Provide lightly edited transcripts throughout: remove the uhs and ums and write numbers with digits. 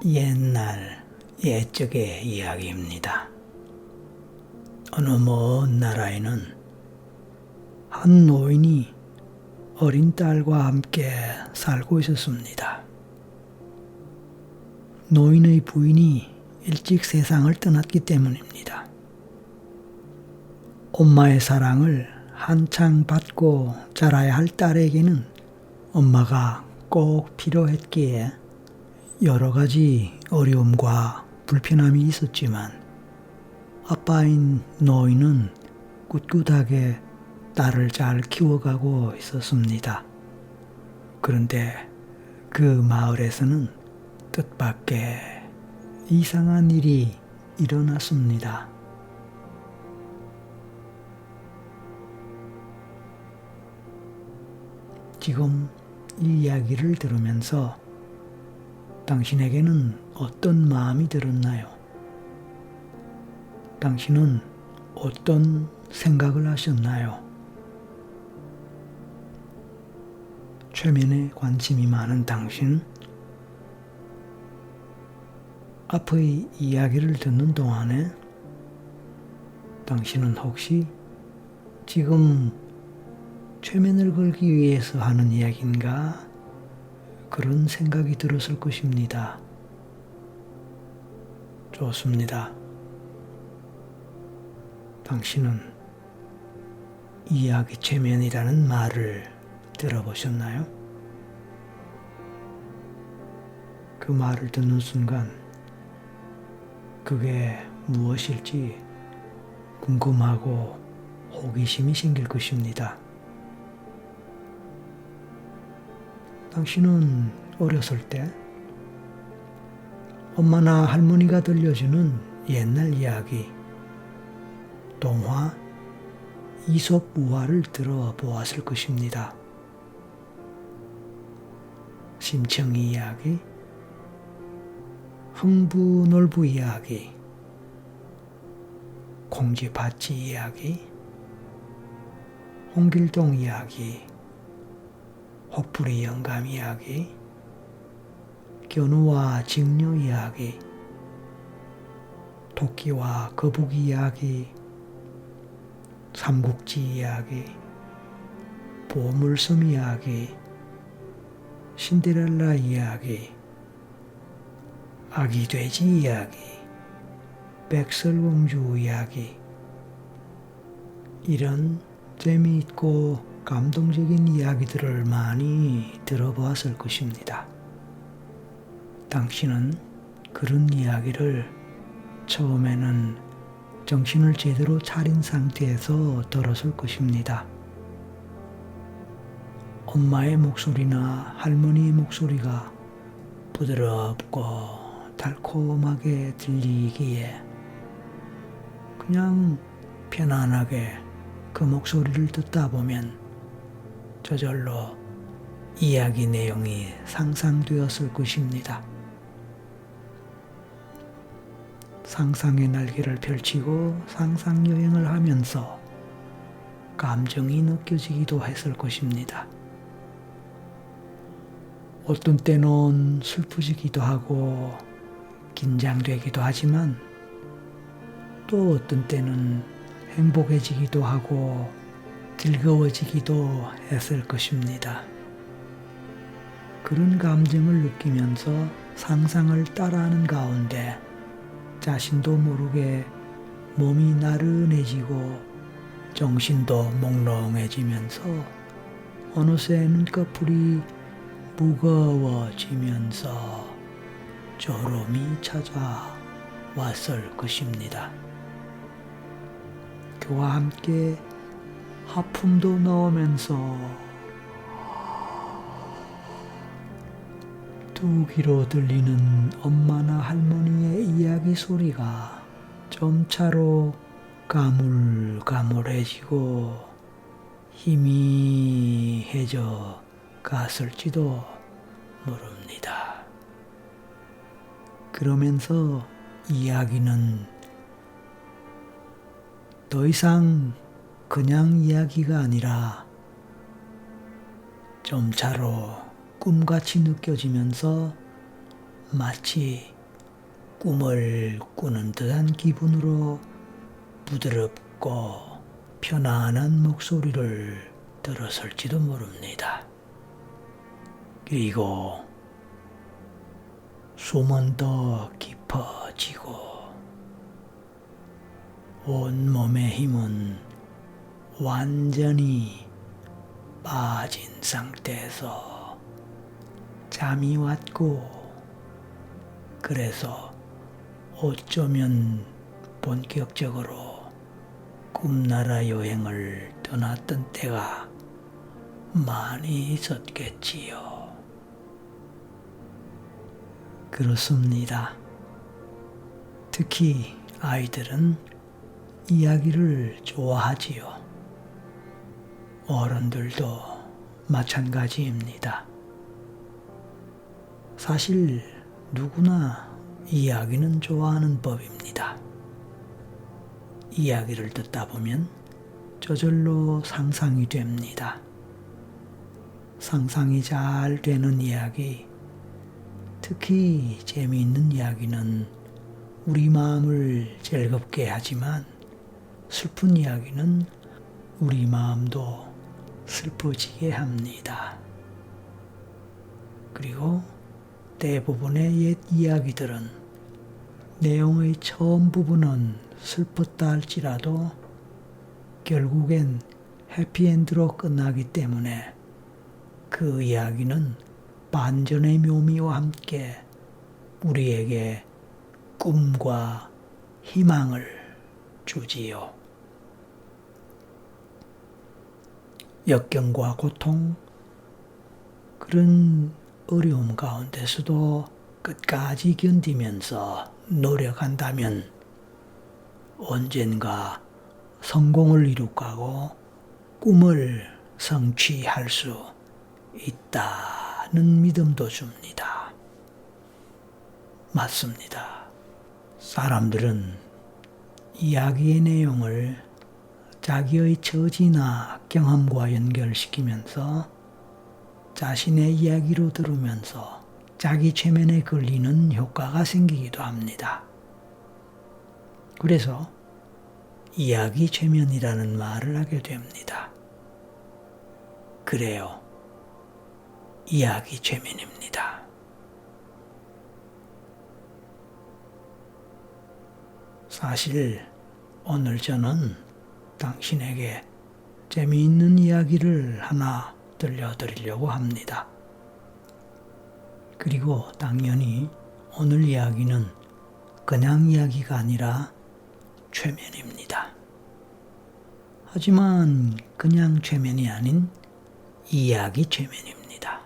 옛날 옛적의 이야기입니다. 어느 먼 나라에는 한 노인이 어린 딸과 함께 살고 있었습니다. 노인의 부인이 일찍 세상을 떠났기 때문입니다. 엄마의 사랑을 한창 받고 자라야 할 딸에게는 엄마가 꼭 필요했기에 여러 가지 어려움과 불편함이 있었지만 아빠인 노인은 꿋꿋하게 딸을 잘 키워가고 있었습니다. 그런데 그 마을에서는 뜻밖의 이상한 일이 일어났습니다. 지금 이 이야기를 들으면서 당신에게는 어떤 마음이 들었나요? 당신은 어떤 생각을 하셨나요? 최면에 관심이 많은 당신, 앞의 이야기를 듣는 동안에 당신은 혹시 지금 최면을 걸기 위해서 하는 이야기인가? 그런 생각이 들었을 것입니다. 좋습니다. 당신은 이야기 최면이라는 말을 들어보셨나요? 그 말을 듣는 순간 그게 무엇일지 궁금하고 호기심이 생길 것입니다. 당신은 어렸을 때 엄마나 할머니가 들려주는 옛날 이야기, 동화, 이솝 우화를 들어보았을 것입니다. 심청이 이야기, 흥부놀부 이야기, 공쥐밭쥐 이야기, 홍길동 이야기, 혹부리 영감 이야기, 견우와 직녀 이야기, 토끼와 거북이 이야기, 삼국지 이야기, 보물섬 이야기, 신데렐라 이야기, 아기 돼지 이야기, 백설공주 이야기, 이런 재미있고 감동적인 이야기들을 많이 들어보았을 것입니다. 당신은 그런 이야기를 처음에는 정신을 제대로 차린 상태에서 들었을 것입니다. 엄마의 목소리나 할머니의 목소리가 부드럽고 달콤하게 들리기에 그냥 편안하게 그 목소리를 듣다 보면 저절로 이야기 내용이 상상되었을 것입니다. 상상의 날개를 펼치고 상상여행을 하면서 감정이 느껴지기도 했을 것입니다. 어떤 때는 슬프지기도 하고 긴장되기도 하지만 또 어떤 때는 행복해지기도 하고 즐거워지기도 했을 것입니다. 그런 감정을 느끼면서 상상을 따라하는 가운데 자신도 모르게 몸이 나른해지고 정신도 몽롱해지면서 어느새 눈꺼풀이 무거워지면서 졸음이 찾아왔을 것입니다. 그와 함께 하품도 넣으면서 두 귀로 들리는 엄마나 할머니의 이야기 소리가 점차로 가물가물해지고 희미해져 갔을지도 모릅니다. 그러면서 이야기는 더 이상 그냥 이야기가 아니라 점차로 꿈같이 느껴지면서 마치 꿈을 꾸는 듯한 기분으로 부드럽고 편안한 목소리를 들었을지도 모릅니다. 그리고 숨은 더 깊어지고 온몸의 힘은 완전히 빠진 상태에서 잠이 왔고, 그래서 어쩌면 본격적으로 꿈나라 여행을 떠났던 때가 많이 있었겠지요. 그렇습니다. 특히 아이들은 이야기를 좋아하지요. 어른들도 마찬가지입니다. 사실 누구나 이야기는 좋아하는 법입니다. 이야기를 듣다 보면 저절로 상상이 됩니다. 상상이 잘 되는 이야기, 특히 재미있는 이야기는 우리 마음을 즐겁게 하지만 슬픈 이야기는 우리 마음도 슬퍼지게 합니다. 그리고 대부분의 옛 이야기들은 내용의 처음 부분은 슬펐다 할지라도 결국엔 해피엔드로 끝나기 때문에 그 이야기는 반전의 묘미와 함께 우리에게 꿈과 희망을 주지요. 역경과 고통, 그런 어려움 가운데서도 끝까지 견디면서 노력한다면 언젠가 성공을 이룩하고 꿈을 성취할 수 있다는 믿음도 줍니다. 맞습니다. 사람들은 이야기의 내용을 자기의 처지나 경험과 연결시키면서 자신의 이야기로 들으면서 자기 최면에 걸리는 효과가 생기기도 합니다. 그래서 이야기 최면이라는 말을 하게 됩니다. 그래요. 이야기 최면입니다. 사실 오늘 저는 당신에게 재미있는 이야기를 하나 들려드리려고 합니다. 그리고 당연히 오늘 이야기는 그냥 이야기가 아니라 최면입니다. 하지만 그냥 최면이 아닌 이야기 최면입니다.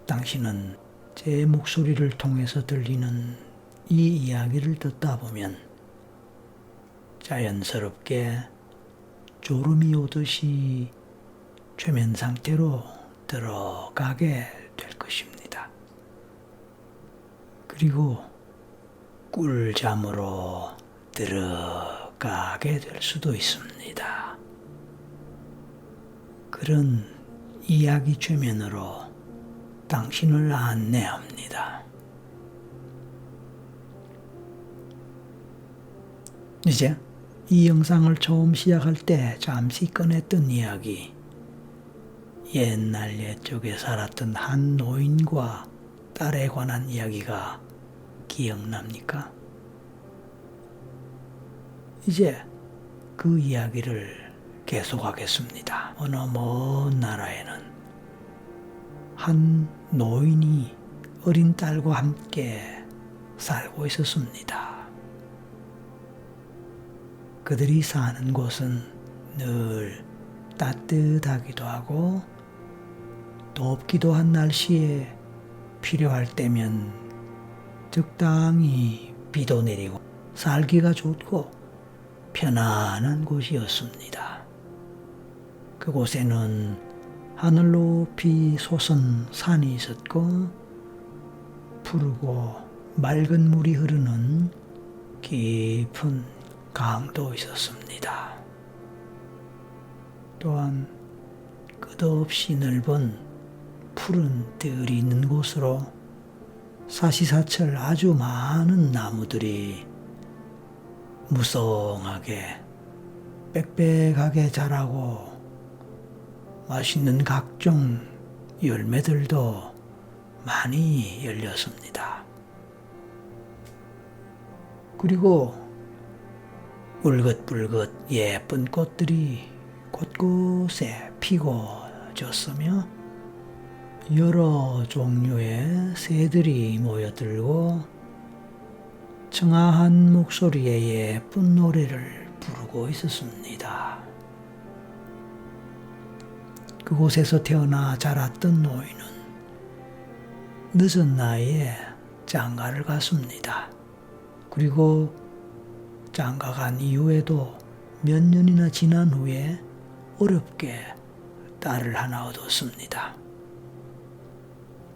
당신은 제 목소리를 통해서 들리는 이 이야기를 듣다 보면 자연스럽게 졸음이 오듯이 최면 상태로 들어가게 될 것입니다. 그리고 꿀잠으로 들어가게 될 수도 있습니다. 그런 이야기 최면으로 당신을 안내합니다. 이제 이 영상을 처음 시작할 때 잠시 꺼냈던 이야기, 옛날 옛적에 살았던 한 노인과 딸에 관한 이야기가 기억납니까? 이제 그 이야기를 계속하겠습니다. 어느 먼 나라에는 한 노인이 어린 딸과 함께 살고 있었습니다. 그들이 사는 곳은 늘 따뜻하기도 하고 덥기도 한 날씨에 필요할 때면 적당히 비도 내리고 살기가 좋고 편안한 곳이었습니다. 그곳에는 하늘 높이 솟은 산이 있었고 푸르고 맑은 물이 흐르는 깊은 강도 있었습니다. 또한 끝없이 넓은 푸른 들이 있는 곳으로 사시사철 아주 많은 나무들이 무성하게 빽빽하게 자라고 맛있는 각종 열매들도 많이 열렸습니다. 그리고 울긋불긋 예쁜 꽃들이 곳곳에 피고졌으며 여러 종류의 새들이 모여들고 청아한 목소리의 예쁜 노래를 부르고 있었습니다. 그곳에서 태어나 자랐던 노인은 늦은 나이에 장가를 갔습니다. 그리고 장가 간 이후에도 몇 년이나 지난 후에 어렵게 딸을 하나 얻었습니다.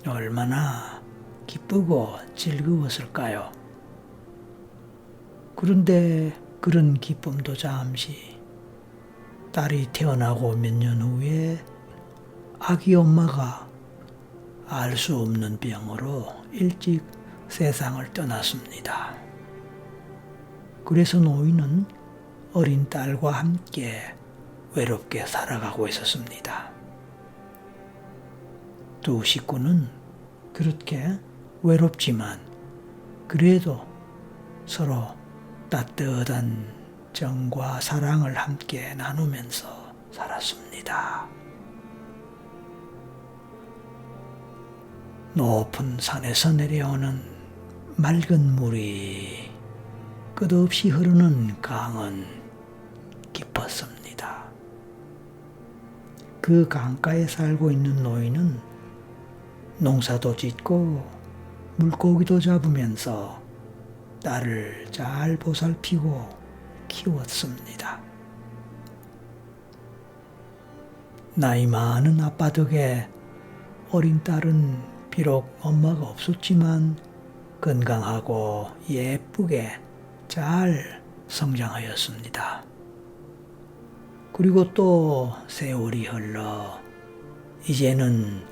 얼마나 기쁘고 즐거웠을까요? 그런데 그런 기쁨도 잠시 딸이 태어나고 몇 년 후에 아기 엄마가 알 수 없는 병으로 일찍 세상을 떠났습니다. 그래서 노인은 어린 딸과 함께 외롭게 살아가고 있었습니다. 두 식구는 그렇게 외롭지만 그래도 서로 따뜻한 정과 사랑을 함께 나누면서 살았습니다. 높은 산에서 내려오는 맑은 물이 끝없이 흐르는 강은 깊었습니다. 그 강가에 살고 있는 노인은 농사도 짓고 물고기도 잡으면서 딸을 잘 보살피고 키웠습니다. 나이 많은 아빠 덕에 어린 딸은 비록 엄마가 없었지만 건강하고 예쁘게 잘 성장하였습니다. 그리고 또 세월이 흘러 이제는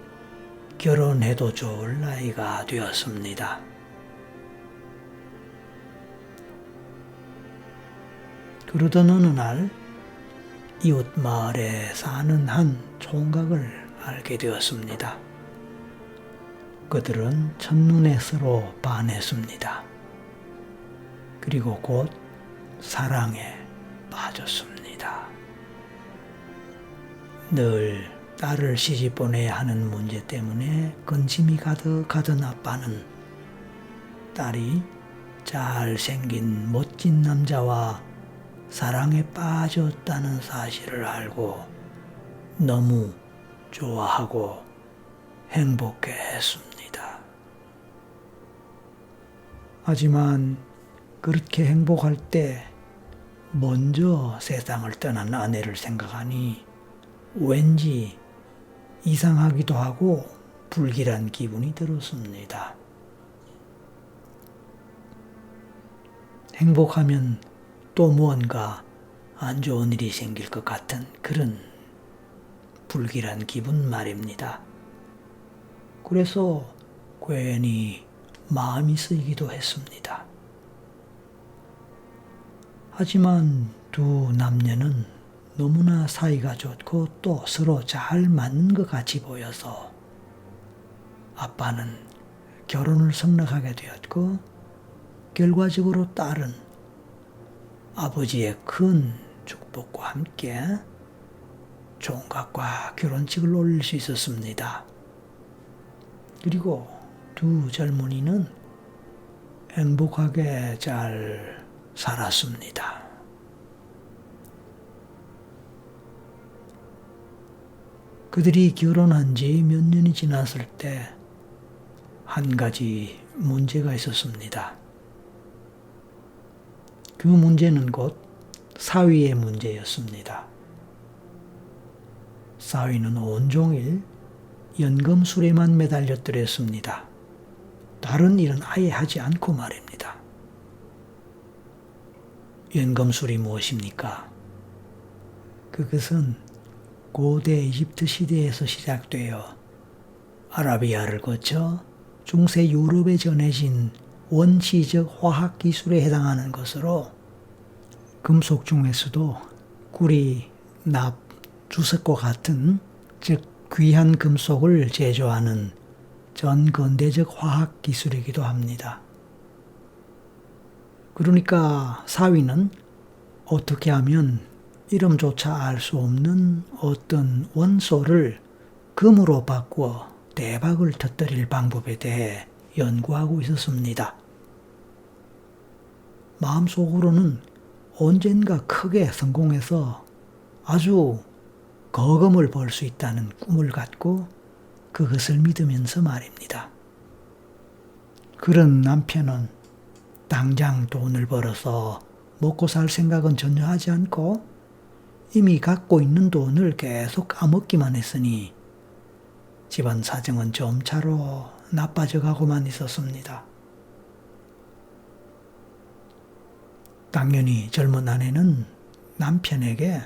결혼해도 좋을 나이가 되었습니다. 그러던 어느 날 이웃 마을에 사는 한 총각을 알게 되었습니다. 그들은 첫눈에 서로 반했습니다. 그리고 곧 사랑에 빠졌습니다. 늘 딸을 시집 보내야 하는 문제 때문에 근심이 가득하던 아빠는 딸이 잘생긴 멋진 남자와 사랑에 빠졌다는 사실을 알고 너무 좋아하고 행복해 했습니다. 하지만 그렇게 행복할 때 먼저 세상을 떠난 아내를 생각하니 왠지 이상하기도 하고 불길한 기분이 들었습니다. 행복하면 또 무언가 안 좋은 일이 생길 것 같은 그런 불길한 기분 말입니다. 그래서 괜히 마음이 쓰이기도 했습니다. 하지만 두 남녀는 너무나 사이가 좋고 또 서로 잘 맞는 것 같이 보여서 아빠는 결혼을 성락하게 되었고 결과적으로 딸은 아버지의 큰 축복과 함께 총각과 결혼식을 올릴 수 있었습니다. 그리고 두 젊은이는 행복하게 잘 살았습니다. 그들이 결혼한 지 몇 년이 지났을 때 한 가지 문제가 있었습니다. 그 문제는 곧 사위의 문제였습니다. 사위는 온종일 연금술에만 매달렸더랬습니다. 다른 일은 아예 하지 않고 말입니다. 연금술이 무엇입니까? 그것은 고대 이집트 시대에서 시작되어 아라비아를 거쳐 중세 유럽에 전해진 원시적 화학 기술에 해당하는 것으로 금속 중에서도 구리, 납, 주석과 같은 즉 귀한 금속을 제조하는 전근대적 화학 기술이기도 합니다. 그러니까 사위는 어떻게 하면 이름조차 알 수 없는 어떤 원소를 금으로 바꾸어 대박을 터뜨릴 방법에 대해 연구하고 있었습니다. 마음속으로는 언젠가 크게 성공해서 아주 거금을 벌 수 있다는 꿈을 갖고 그것을 믿으면서 말입니다. 그런 남편은 당장 돈을 벌어서 먹고 살 생각은 전혀 하지 않고 이미 갖고 있는 돈을 계속 까먹기만 했으니 집안 사정은 점차로 나빠져 가고만 있었습니다. 당연히 젊은 아내는 남편에게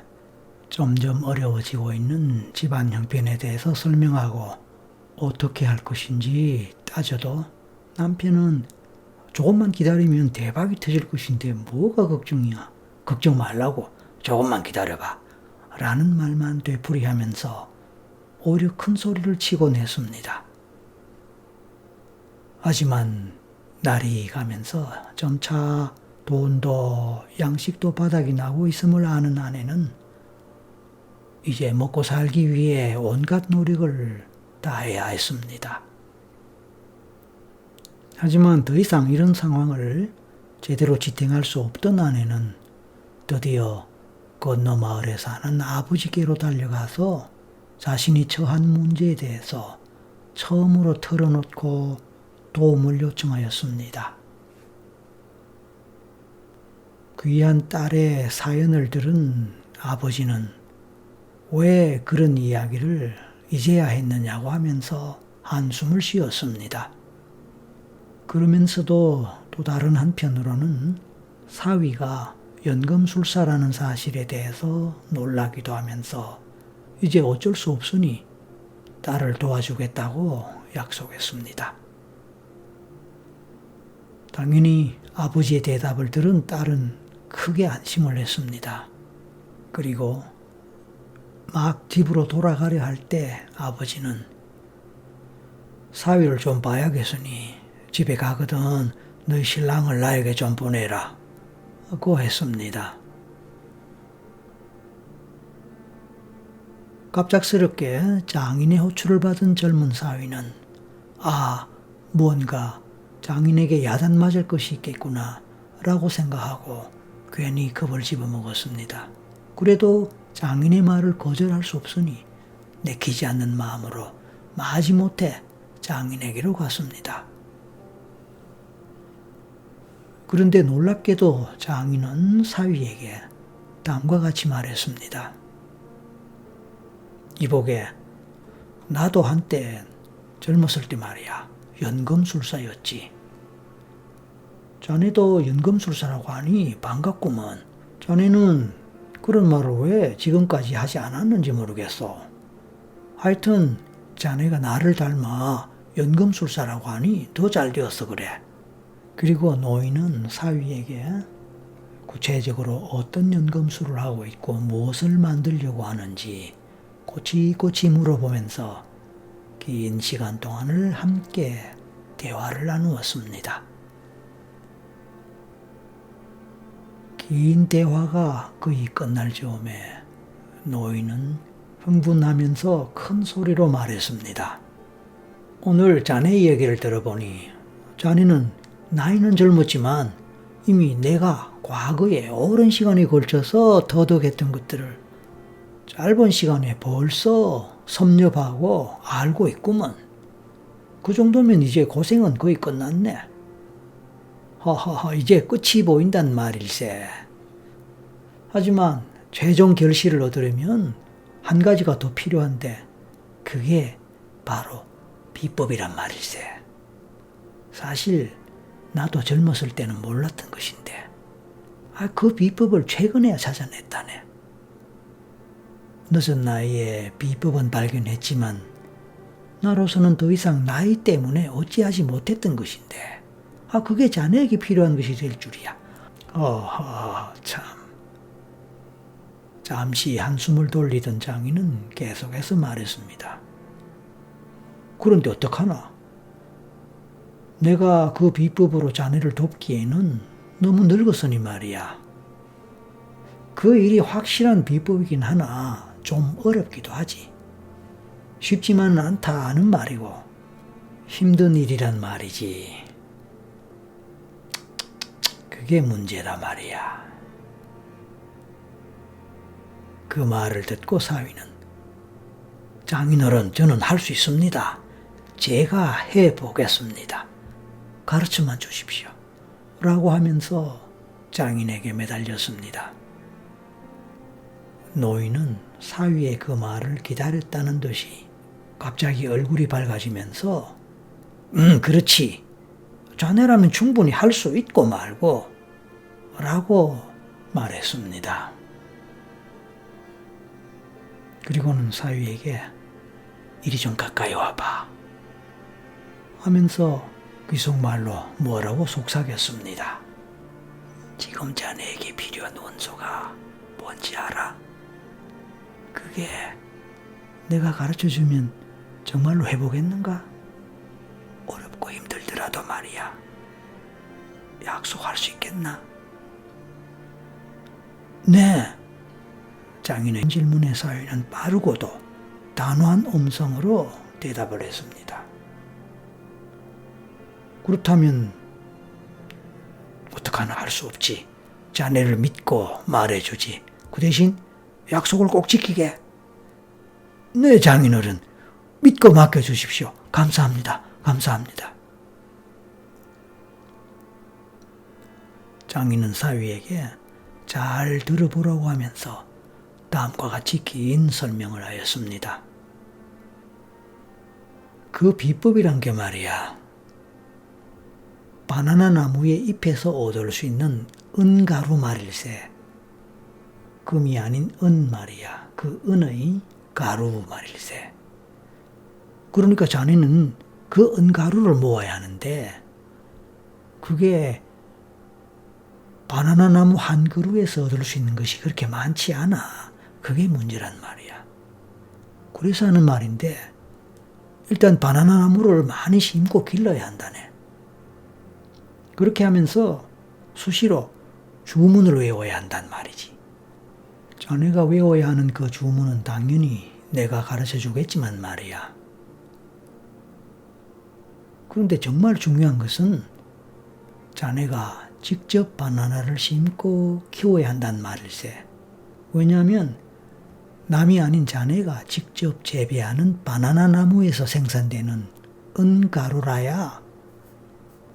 점점 어려워지고 있는 집안 형편에 대해서 설명하고 어떻게 할 것인지 따져도 남편은 조금만 기다리면 대박이 터질 것인데 뭐가 걱정이야. 걱정 말라고 조금만 기다려봐. 라는 말만 되풀이하면서 오히려 큰 소리를 치곤 했습니다. 하지만 날이 가면서 점차 돈도 양식도 바닥이 나고 있음을 아는 아내는 이제 먹고 살기 위해 온갖 노력을 다해야 했습니다. 하지만 더 이상 이런 상황을 제대로 지탱할 수 없던 아내는 드디어 건너 마을에 사는 아버지께로 달려가서 자신이 처한 문제에 대해서 처음으로 털어놓고 도움을 요청하였습니다. 귀한 딸의 사연을 들은 아버지는 왜 그런 이야기를 이제야 했느냐고 하면서 한숨을 쉬었습니다. 그러면서도 또 다른 한편으로는 사위가 연금술사라는 사실에 대해서 놀라기도 하면서 이제 어쩔 수 없으니 딸을 도와주겠다고 약속했습니다. 당연히 아버지의 대답을 들은 딸은 크게 안심을 했습니다. 그리고 막 집으로 돌아가려 할 때 아버지는 사위를 좀 봐야겠으니 집에 가거든 너희 신랑을 나에게 좀 보내라 고 했습니다. 갑작스럽게 장인의 호출을 받은 젊은 사위는 무언가 장인에게 야단 맞을 것이 있겠구나 라고 생각하고 괜히 겁을 집어먹었습니다. 그래도 장인의 말을 거절할 수 없으니 내키지 않는 마음으로 마지못해 장인에게로 갔습니다. 그런데 놀랍게도 장인은 사위에게 다음과 같이 말했습니다. 이보게, 나도 한때 젊었을 때 말이야 연금술사였지. 자네도 연금술사라고 하니 반갑구먼. 자네는 그런 말을 왜 지금까지 하지 않았는지 모르겠어. 하여튼 자네가 나를 닮아 연금술사라고 하니 더 잘 되었어 그래. 그리고 노인은 사위에게 구체적으로 어떤 연금술을 하고 있고 무엇을 만들려고 하는지 꼬치꼬치 물어보면서 긴 시간 동안을 함께 대화를 나누었습니다. 긴 대화가 거의 끝날 즈음에 노인은 흥분하면서 큰 소리로 말했습니다. 오늘 자네의 얘기를 들어보니 자네는 나이는 젊었지만 이미 내가 과거에 오랜 시간에 걸쳐서 터득했던 것들을 짧은 시간에 벌써 섭렵하고 알고 있구먼. 그 정도면 이제 고생은 거의 끝났네. 이제 끝이 보인단 말일세. 하지만 최종 결실을 얻으려면 한 가지가 더 필요한데 그게 바로 비법이란 말일세. 사실 나도 젊었을 때는 몰랐던 것인데 그 비법을 최근에야 찾아냈다네. 늦은 나이에 비법은 발견했지만 나로서는 더 이상 나이 때문에 어찌하지 못했던 것인데 그게 자네에게 필요한 것이 될 줄이야. 참. 잠시 한숨을 돌리던 장인은 계속해서 말했습니다. 그런데 어떡하나? 내가 그 비법으로 자네를 돕기에는 너무 늙었으니 말이야. 그 일이 확실한 비법이긴 하나 좀 어렵기도 하지. 쉽지만은 않다는 말이고 힘든 일이란 말이지. 그게 문제다 말이야. 그 말을 듣고 사위는 장인어른, 저는 할 수 있습니다. 제가 해보겠습니다. 가르쳐만 주십시오. 라고 하면서 장인에게 매달렸습니다. 노인은 사위의 그 말을 기다렸다는 듯이 갑자기 얼굴이 밝아지면서 그렇지. 자네라면 충분히 할 수 있고 말고 라고 말했습니다. 그리고는 사위에게 이리 좀 가까이 와봐 하면서 귀속말로 뭐라고 속삭였습니다. 지금 자네에게 필요한 원소가 뭔지 알아? 그게 내가 가르쳐주면 정말로 해보겠는가? 어렵고 힘들더라도 말이야. 약속할 수 있겠나? 네. 장인의 질문에 사위는 빠르고도 단호한 음성으로 대답을 했습니다. 그렇다면 어떡하나 할 수 없지. 자네를 믿고 말해주지. 그 대신 약속을 꼭 지키게. 네, 장인어른. 믿고 맡겨주십시오. 감사합니다. 감사합니다. 장인은 사위에게 잘 들어보라고 하면서 다음과 같이 긴 설명을 하였습니다. 그 비법이란 게 말이야. 바나나 나무의 잎에서 얻을 수 있는 은가루 말일세. 금이 아닌 은 말이야. 그 은의 가루 말일세. 그러니까 자네는 그 은가루를 모아야 하는데 그게 바나나 나무 한 그루에서 얻을 수 있는 것이 그렇게 많지 않아. 그게 문제란 말이야. 그래서 하는 말인데 일단 바나나 나무를 많이 심고 길러야 한다네. 그렇게 하면서 수시로 주문을 외워야 한단 말이지. 자네가 외워야 하는 그 주문은 당연히 내가 가르쳐 주겠지만 말이야. 그런데 정말 중요한 것은 자네가 직접 바나나를 심고 키워야 한단 말일세. 왜냐하면 남이 아닌 자네가 직접 재배하는 바나나 나무에서 생산되는 은가루라야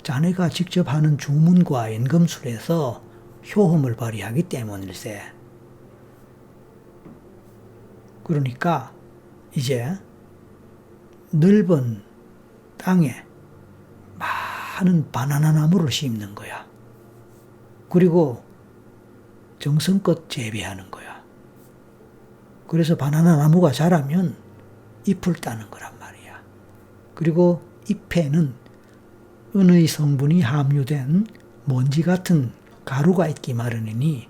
자네가 직접 하는 주문과 연금술에서 효험을 발휘하기 때문일세. 그러니까 이제 넓은 땅에 많은 바나나 나무를 심는 거야. 그리고 정성껏 재배하는 거야. 그래서 바나나 나무가 자라면 잎을 따는 거란 말이야. 그리고 잎에는 은의 성분이 함유된 먼지 같은 가루가 있기 마련이니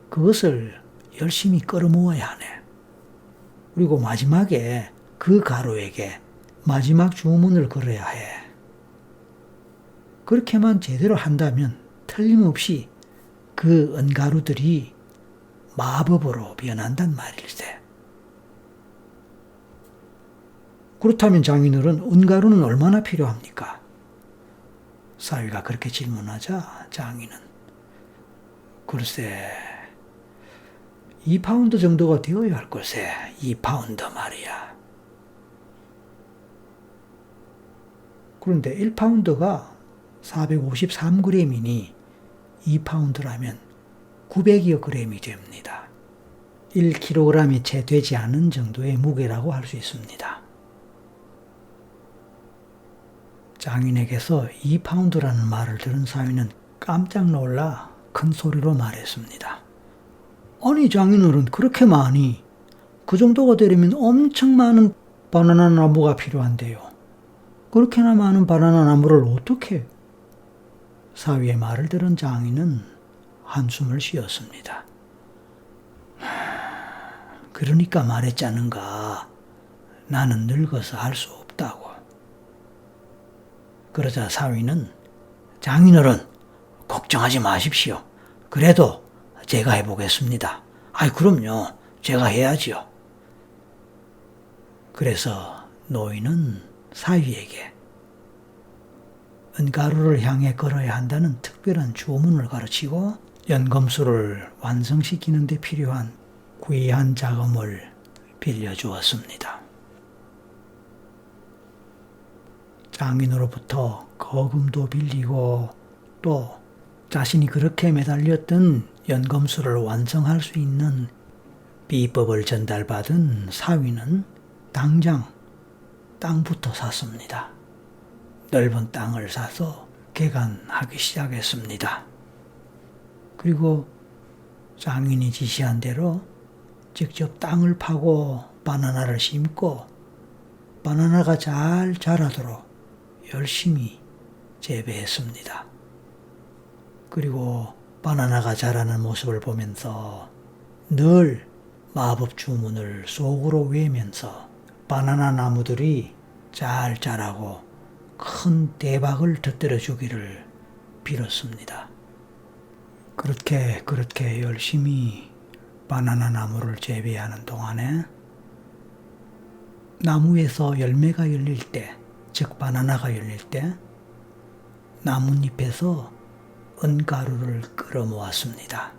그것을 열심히 끌어모아야 하네. 그리고 마지막에 그 가루에게 마지막 주문을 걸어야 해. 그렇게만 제대로 한다면 틀림없이 그 은가루들이 마법으로 변한단 말일세. 그렇다면 장인어른, 은가루는 얼마나 필요합니까? 사위가 그렇게 질문하자 장인은 글쎄 2파운드 정도가 되어야 할 것에 2파운드 말이야. 그런데 1파운드가 453g이니 2파운드라면 900여 g이 됩니다. 1kg이 채 되지 않은 정도의 무게라고 할 수 있습니다. 장인에게서 2파운드라는 말을 들은 사위는 깜짝 놀라 큰 소리로 말했습니다. 아니 장인어른, 그렇게 많이? 그 정도가 되려면 엄청 많은 바나나 나무가 필요한데요. 그렇게나 많은 바나나 나무를 어떻게? 사위의 말을 들은 장인은 한숨을 쉬었습니다. 그러니까 말했잖은가. 나는 늙어서 할 수 없다고. 그러자 사위는 장인어른 걱정하지 마십시오. 그래도 제가 해보겠습니다. 아이 그럼요. 제가 해야지요. 그래서 노인은 사위에게 은가루를 향해 걸어야 한다는 특별한 주문을 가르치고 연금술을 완성시키는 데 필요한 귀한 자금을 빌려주었습니다. 장인으로부터 거금도 빌리고 또 자신이 그렇게 매달렸던 연금술을 완성할 수 있는 비법을 전달받은 사위는 당장 땅부터 샀습니다. 넓은 땅을 사서 개간하기 시작했습니다. 그리고 장인이 지시한 대로 직접 땅을 파고 바나나를 심고 바나나가 잘 자라도록 열심히 재배했습니다. 그리고 바나나가 자라는 모습을 보면서 늘 마법 주문을 속으로 외면서 바나나 나무들이 잘 자라고 큰 대박을 터뜨려 주기를 빌었습니다. 그렇게 열심히 바나나 나무를 재배하는 동안에 나무에서 열매가 열릴 때, 즉 바나나가 열릴 때 나뭇잎에서 은가루를 끌어모았습니다.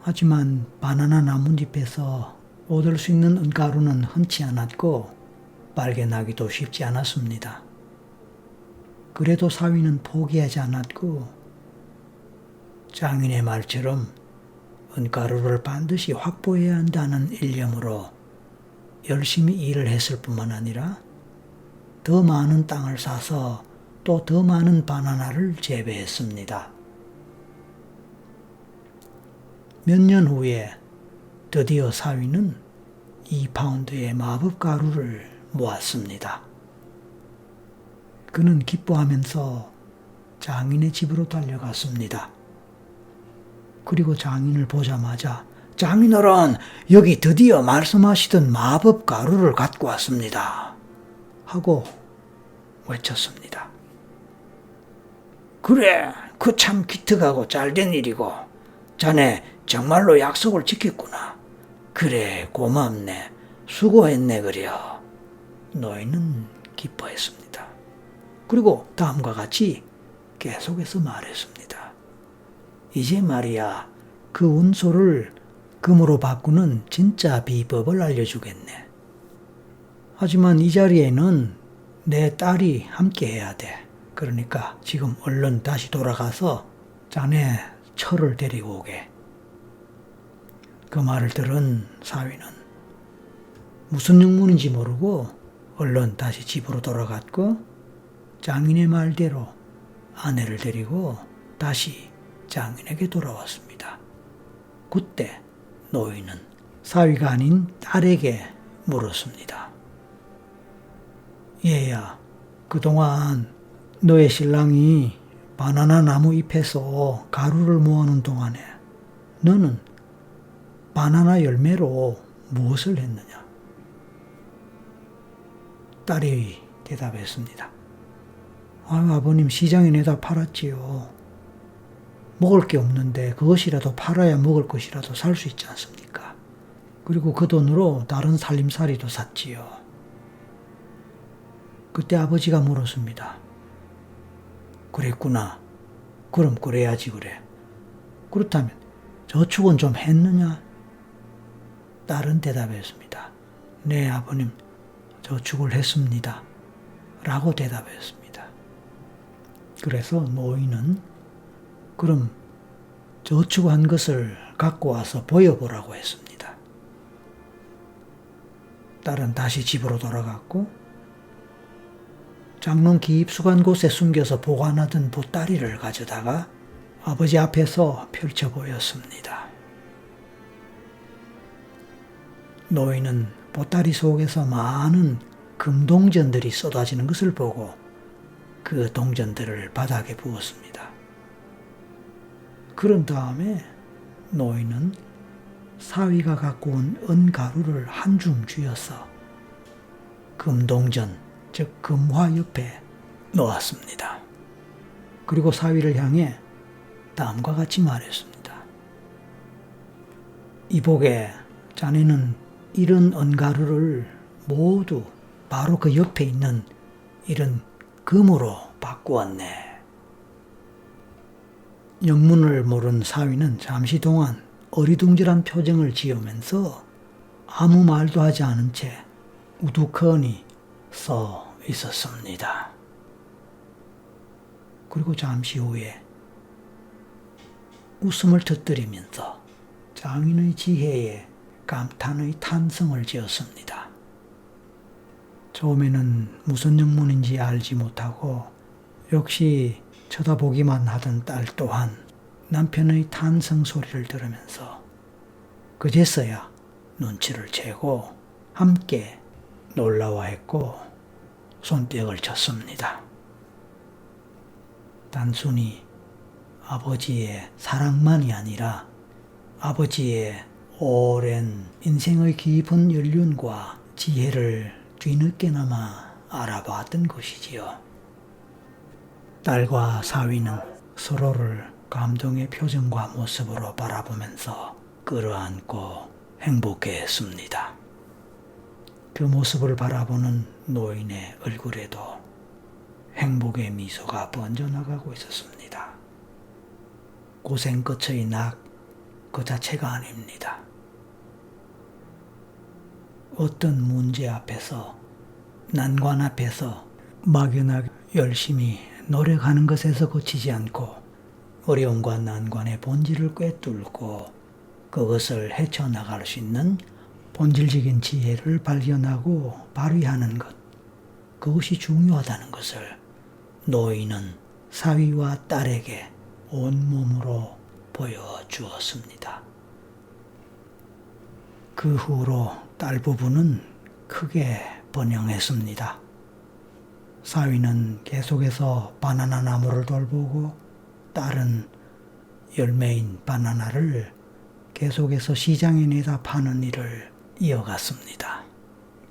하지만 바나나 나뭇잎에서 얻을 수 있는 은가루는 흔치 않았고 발견하기도 쉽지 않았습니다. 그래도 사위는 포기하지 않았고 장인의 말처럼 은가루를 반드시 확보해야 한다는 일념으로 열심히 일을 했을 뿐만 아니라 더 많은 땅을 사서 또 더 많은 바나나를 재배했습니다. 몇 년 후에 드디어 사위는 2파운드의 마법 가루를 모았습니다. 그는 기뻐하면서 장인의 집으로 달려갔습니다. 그리고 장인을 보자마자 장인어른, 여기 드디어 말씀하시던 마법 가루를 갖고 왔습니다. 하고 외쳤습니다. 그래, 그 참 기특하고 잘된 일이고 자네 정말로 약속을 지켰구나. 그래, 고맙네. 수고했네 그려. 노인은 기뻐했습니다. 그리고 다음과 같이 계속해서 말했습니다. 이제 말이야, 그 운소를 금으로 바꾸는 진짜 비법을 알려주겠네. 하지만 이 자리에는 내 딸이 함께 해야 돼. 그러니까 지금 얼른 다시 돌아가서 자네 처를 데리고 오게. 그 말을 들은 사위는 무슨 영문인지 모르고 얼른 다시 집으로 돌아갔고 장인의 말대로 아내를 데리고 다시 장인에게 돌아왔습니다. 그때 노인은 사위가 아닌 딸에게 물었습니다. 얘야, 그동안 너의 신랑이 바나나 나무 잎에서 가루를 모아놓은 동안에 너는 바나나 열매로 무엇을 했느냐? 딸이 대답했습니다. 아유, 아버님, 시장에 내다 팔았지요. 먹을 게 없는데 그것이라도 팔아야 먹을 것이라도 살 수 있지 않습니까? 그리고 그 돈으로 다른 살림살이도 샀지요. 그때 아버지가 물었습니다. 그랬구나. 그럼 그래야지 그래. 그렇다면 저축은 좀 했느냐? 딸은 대답했습니다. 네, 아버님, 저축을 했습니다. 라고 대답했습니다. 그래서 노인은 그럼 저축한 것을 갖고 와서 보여보라고 했습니다. 딸은 다시 집으로 돌아갔고 장롱 깊숙한 곳에 숨겨서 보관하던 보따리를 가져다가 아버지 앞에서 펼쳐 보였습니다. 노인은 보따리 속에서 많은 금동전들이 쏟아지는 것을 보고 그 동전들을 바닥에 부었습니다. 그런 다음에 노인은 사위가 갖고 온 은가루를 한 줌 쥐어서 금동전, 즉 금화 옆에 놓았습니다. 그리고 사위를 향해 다음과 같이 말했습니다. 이보게, 자네는 이런 은가루를 모두 바로 그 옆에 있는 이런 금으로 바꾸었네. 영문을 모르는 사위는 잠시 동안 어리둥절한 표정을 지으면서 아무 말도 하지 않은 채 우두커니 서 있었습니다. 그리고 잠시 후에 웃음을 터뜨리면서 장인의 지혜에 감탄의 탄성을 지었습니다. 처음에는 무슨 영문인지 알지 못하고 역시 쳐다보기만 하던 딸 또한 남편의 탄성 소리를 들으면서 그제서야 눈치를 채고 함께 놀라워했고 손뼉을 쳤습니다. 단순히 아버지의 사랑만이 아니라 아버지의 오랜 인생의 깊은 연륜과 지혜를 뒤늦게나마 알아봤던 것이지요. 딸과 사위는 서로를 감동의 표정과 모습으로 바라보면서 끌어안고 행복해했습니다. 그 모습을 바라보는 노인의 얼굴에도 행복의 미소가 번져나가고 있었습니다. 고생 끝의 낙 그 자체가 아닙니다. 어떤 문제 앞에서, 난관 앞에서 막연하게 열심히 노력하는 것에서 그치지 않고 어려움과 난관의 본질을 꿰뚫고 그것을 헤쳐나갈 수 있는 본질적인 지혜를 발견하고 발휘하는 것, 그것이 중요하다는 것을 노인은 사위와 딸에게 온몸으로 보여주었습니다. 그 후로 딸 부부는 크게 번영했습니다. 사위는 계속해서 바나나 나무를 돌보고 딸은 열매인 바나나를 계속해서 시장에 내다 파는 일을 이어갔습니다.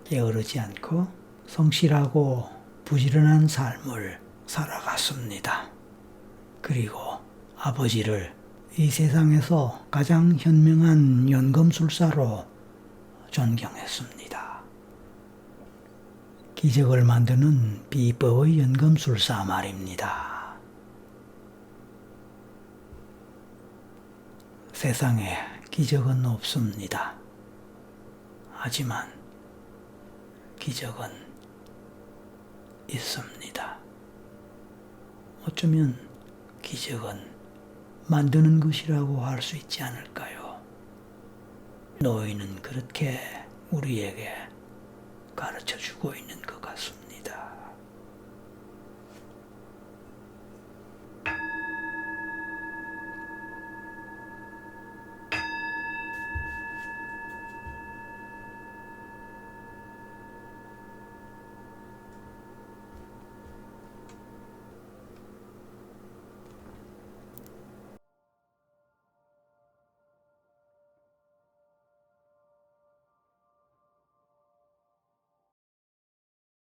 게으르지 않고 성실하고 부지런한 삶을 살아갔습니다. 그리고 아버지를 이 세상에서 가장 현명한 연금술사로 존경했습니다. 기적을 만드는 비법의 연금술사 말입니다. 세상에 기적은 없습니다. 하지만 기적은 있습니다. 어쩌면 기적은 만드는 것이라고 할 수 있지 않을까요? 노인은 그렇게 우리에게 가르쳐 주고 있는